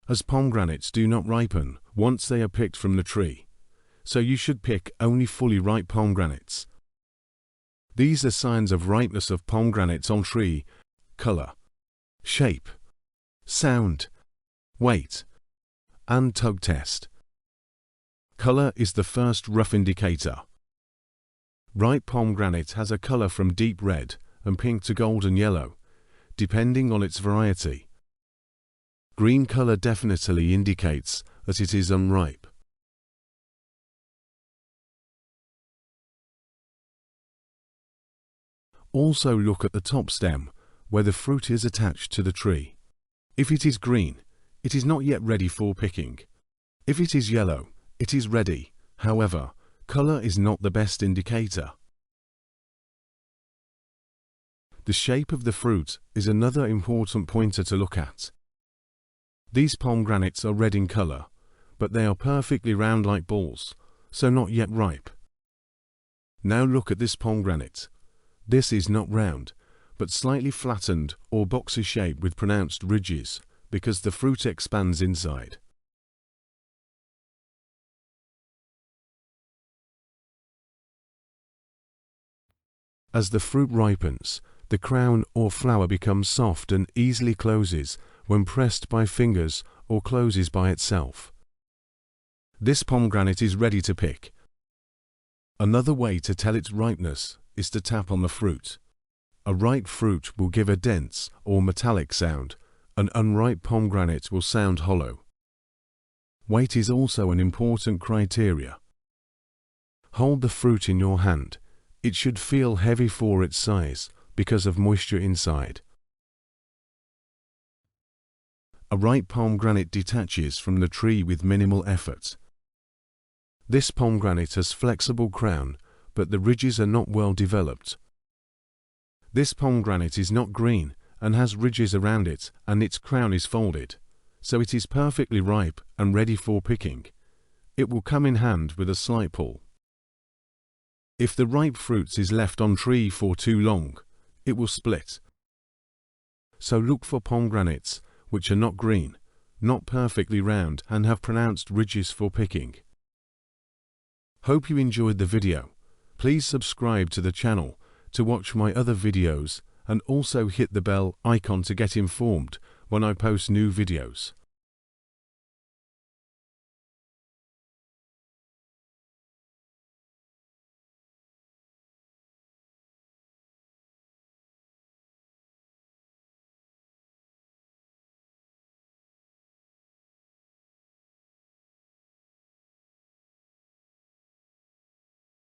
as pomegranates do not ripen once they are picked from the tree, so you should pick only fully ripe pomegranates. These are signs of ripeness of pomegranates on tree: color, shape, sound, weight, and tug test. Color is the first rough indicator. Ripe pomegranate has a color from deep red and pink to golden yellow, depending on its variety. Green color definitely indicates that it is unripe. Also look at the top stem, where the fruit is attached to the tree. If it is green, it is not yet ready for picking. If it is yellow, it is ready. However, color is not the best indicator. The shape of the fruit is another important pointer to look at. These pomegranates are red in color, but they are perfectly round like balls, so not yet ripe. Now look at this pomegranate. This is not round, but slightly flattened or boxy shape with pronounced ridges, because the fruit expands inside. As the fruit ripens, the crown or flower becomes soft and easily closes when pressed by fingers or closes by itself. This pomegranate is ready to pick. Another way to tell its ripeness is to tap on the fruit. A ripe fruit will give a dense or metallic sound. An unripe pomegranate will sound hollow. Weight is also an important criteria. Hold the fruit in your hand. It should feel heavy for its size because of moisture inside. A ripe pomegranate detaches from the tree with minimal effort. This pomegranate has flexible crown, but the ridges are not well developed. This pomegranate is not green and has ridges around it, and its crown is folded, so it is perfectly ripe and ready for picking. It will come in hand with a slight pull. If the ripe fruit is left on tree for too long, it will split. So look for pomegranates which are not green, not perfectly round, and have pronounced ridges for picking. Hope you enjoyed the video. Please subscribe to the channel to watch my other videos, and also hit the bell icon to get informed when I post new videos.